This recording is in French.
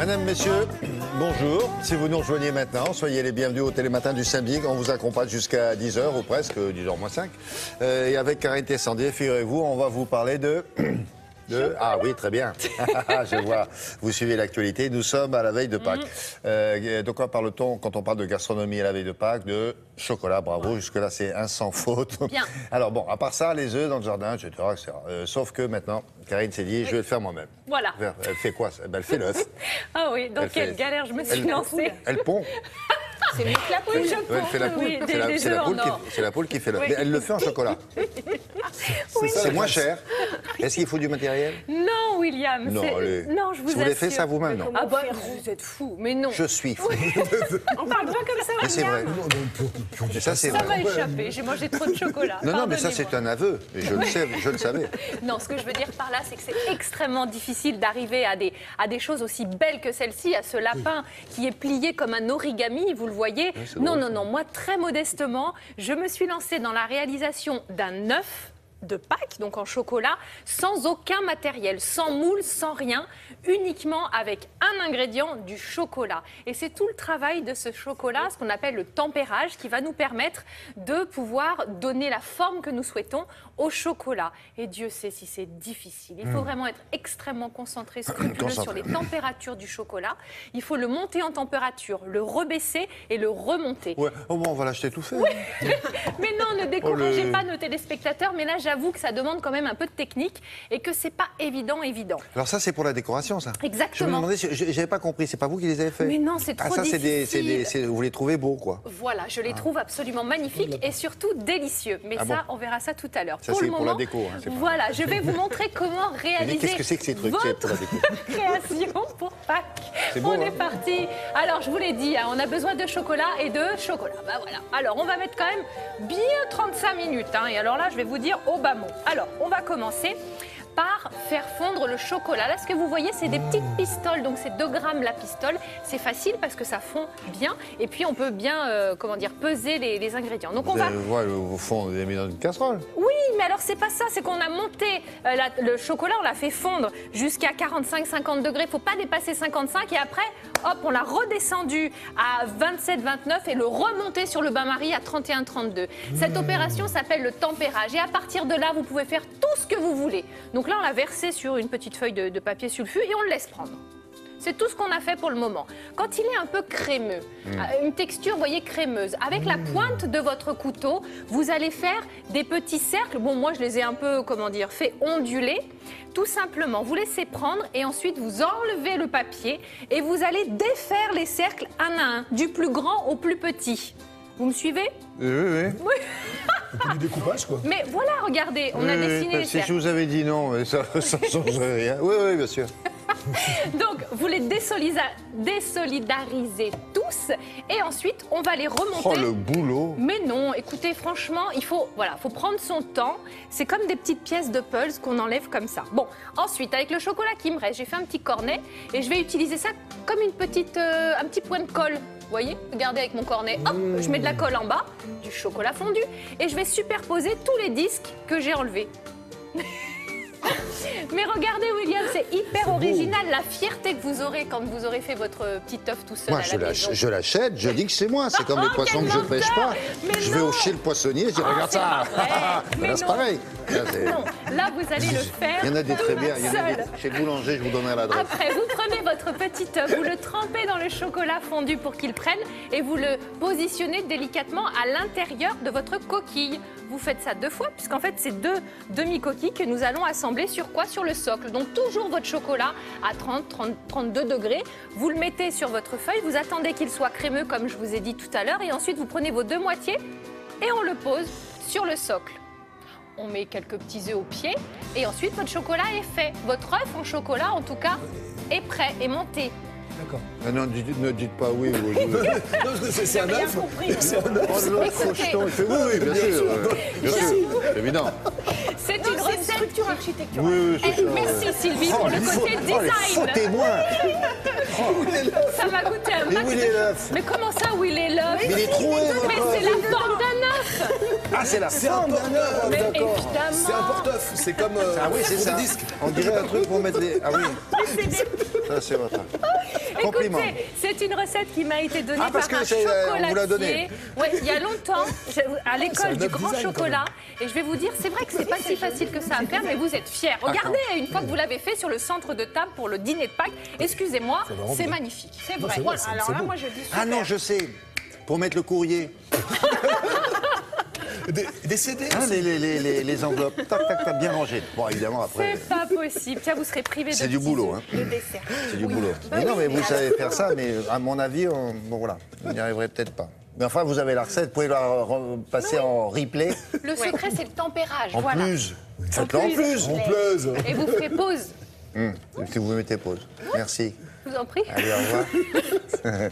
Mesdames, Messieurs, bonjour. Si vous nous rejoignez maintenant, soyez les bienvenus au Télématin du samedi. On vous accompagne jusqu'à 10h ou presque, 10h moins 5. Et avec Karine Tessandier, figurez-vous, on va vous parler de... Ah oui, très bien. Je vois, vous suivez l'actualité. Nous sommes à la veille de Pâques. De quoi parle-t-on quand on parle de gastronomie à la veille de Pâques? De chocolat, bravo. Jusque-là, c'est un sans faute. Bien. Alors bon, à part ça, les œufs dans le jardin, etc. etc. Sauf que maintenant, Karine s'est dit, je vais le faire moi-même. Voilà. Elle fait quoi? Elle fait l'œuf. Ah oui, dans quelle galère je me suis lancée. Elle pond. C'est mieux que la poule, je pense. Elle fait la poule. Oui, C'est la poule qui fait l'œuf. Oui. Mais elle le fait en chocolat. Oui. C'est moins cher. Est-ce qu'il faut du matériel? Non, William. Non, allez. Non, je vous Si vous l'avez fait assure. ça vous-même, non? Ah bah, vous êtes fou, mais non. Je suis fou. On parle pas comme ça, Mais c'est vrai. William. Et ça, c'est Ça vrai. m'a échappé, j'ai mangé trop de chocolat. Non, non, mais ça, c'est Pardonnez-moi. un aveu. Et je le sais, je le savais. Non, ce que je veux dire par là, c'est que c'est extrêmement difficile d'arriver à des choses aussi belles que celle-ci, à ce lapin qui est plié comme un origami, vous le voyez. c'est Non, drôle, non, non, moi, très modestement, je me suis lancée dans la réalisation d'un œuf de Pâques, donc en chocolat, sans aucun matériel, sans moule, sans rien, uniquement avec un ingrédient, du chocolat. Et c'est tout le travail de ce chocolat, ce qu'on appelle le tempérage, qui va nous permettre de pouvoir donner la forme que nous souhaitons au chocolat. Et Dieu sait si c'est difficile. Il faut vraiment être extrêmement concentré, scrupuleux sur les températures du chocolat. Il faut le monter en température, le rebaisser et le remonter. Ouais. Oh bon, on va l'acheter tout fait. Mais non, ne découragez pas nos téléspectateurs. Mais là, j'avoue que ça demande quand même un peu de technique et que c'est pas évident. Alors ça, c'est pour la décoration, ça. Exactement. Je me demandais, j'avais pas compris. C'est pas vous qui les avez faits? Mais non, c'est trop ça, difficile. vous les trouvez beaux, quoi. Voilà, je les trouve absolument magnifiques et surtout délicieux. Mais Ah ça, bon. on verra ça tout à l'heure. Ça, c'est pour la déco, hein, c'est pas- Voilà, je vais vous montrer comment réaliser Qu'est-ce que c'est que ces trucs? C'est pour votre la déco. création pour Pâques. C'est beau, On est hein. parti. Alors, je vous l'ai dit, hein, on a besoin de chocolat et de chocolat. Bah voilà. Alors, on va mettre quand même bien 35 minutes. Hein, et alors là, je vais vous dire au bas mot. Alors, on va commencer par faire fondre le chocolat. Là, ce que vous voyez, c'est des petites pistoles. Donc, c'est 2 grammes la pistole. C'est facile parce que ça fond bien. Et puis, on peut bien, peser les ingrédients. Donc, on va... Au fond, vous avez mis dans une casserole. Oui, mais alors c'est pas ça, c'est qu'on a monté le chocolat, on l'a fait fondre jusqu'à 45-50 degrés, il faut pas dépasser 55 et après, hop, on l'a redescendu à 27-29 et le remonté sur le bain-marie à 31-32. Cette opération s'appelle le tempérage et à partir de là, vous pouvez faire tout ce que vous voulez. Donc là, on l'a versé sur une petite feuille de papier sulfure et on le laisse prendre. C'est tout ce qu'on a fait pour le moment. Quand il est un peu crémeux, une texture, vous voyez, crémeuse, avec la pointe de votre couteau, vous allez faire des petits cercles. Bon, moi, je les ai un peu, fait onduler. Tout simplement, vous laissez prendre et ensuite, vous enlevez le papier et vous allez défaire les cercles un à un, du plus grand au plus petit. Vous me suivez? Oui. C'est du découpage, quoi. Mais voilà, regardez, on a dessiné les Si cercles. je vous avais dit non, mais ça ne changerait rien. Oui, bien sûr. Donc, vous les désolidarisez tous et ensuite, on va les remonter. Oh, le boulot. Mais non, écoutez, franchement, il faut prendre son temps. C'est comme des petites pièces de pulse qu'on enlève comme ça. Bon, ensuite, avec le chocolat qui me reste, j'ai fait un petit cornet et je vais utiliser ça comme un petit point de colle. Vous voyez, regardez avec mon cornet, hop, je mets de la colle en bas, du chocolat fondu et je vais superposer tous les disques que j'ai enlevés. Mais regardez, William, c'est hyper original, la fierté que vous aurez quand vous aurez fait votre petit œuf tout seul Moi, à la maison. je l'achète, je dis que c'est moi. C'est comme les Oh, poissons que quel je pêche pas. menteur. Mais Je vais non. au chez le poissonnier, je dis regarde c'est ça. pas vrai. Mais Là, c'est non. pareil. Là, Non, là, vous allez le faire. il y en a des très bien. Il y en a seul. des... Chez le boulanger, je vous donnerai l'adresse. Après, vous prenez votre petit œuf, vous le trempez dans le chocolat fondu pour qu'il prenne et vous le positionnez délicatement à l'intérieur de votre coquille. Vous faites ça 2 fois, puisqu'en fait, c'est 2 demi-coquilles que nous allons assembler sur quoi? Sur le socle. Donc, toujours votre chocolat à 32 degrés. Vous le mettez sur votre feuille, vous attendez qu'il soit crémeux, comme je vous ai dit tout à l'heure, et ensuite, vous prenez vos 2 moitiés et on le pose sur le socle. On met quelques petits œufs au pied et ensuite, votre chocolat est fait. Votre œuf en chocolat, en tout cas, est prêt, est monté. D'accord. Ah non, ne dites pas oui. C'est un œuf. C'est un œuf. Oh, l'autre crocheton, il fait oui, bien sûr. Bien sûr, c'est évident. C'est une recette. Structure architecturale. Oui, c'est ça. Merci Sylvie pour le côté design. Foutez-moi. Ça m'a coûté un Mais où il est l'œuf? Mais comment ça, où il est l'œuf? Mais il est troué, Mais c'est la forme d'un œuf. Ah, c'est la C'est un forme. porte-œuf, Mais d'accord. évidemment. C'est un porte-œuf. C'est comme Ah oui, c'est pour ça. des disques. On dirait un truc pour mettre les... Ah oui. Ça, c'est votre... Compliment. Écoutez, c'est une recette qui m'a été donnée Ah, parce par que un c'est, on vous l'a donné. chocolatier. Ouais, il y a longtemps, à l'école du œuvre grand design, quand chocolat. Et je vais vous dire, c'est vrai que c'est pas si facile que ça à faire, mais vous êtes fiers. Regardez, une fois que vous l'avez fait sur le centre de table pour le dîner de Pâques, excusez-moi, vraiment c'est bien. magnifique. C'est vrai. c'est vrai, c'est Alors là, beau. moi, je dis Ah non, je sais. Pour mettre le courrier. Des CD Ah, les enveloppes. Tac, tac, tac, bien rangées. Bon, évidemment, après, c'est pas possible. Tiens, vous serez privé de C'est du petits boulot, œufs, hein. de dessert. c'est du Oui. boulot. Bah Mais non, oui, mais vous mais savez faire ça, mais à mon avis, bon voilà, on n'y arriverait peut-être pas. Mais enfin, vous avez la recette, vous pouvez la passer en replay. Le secret, c'est le tempérage. En voilà. plus. Faites-le en plus. On pleuse. Et vous ferez pause. Si vous mettez pause. Merci. Je vous en prie. Allez, au revoir.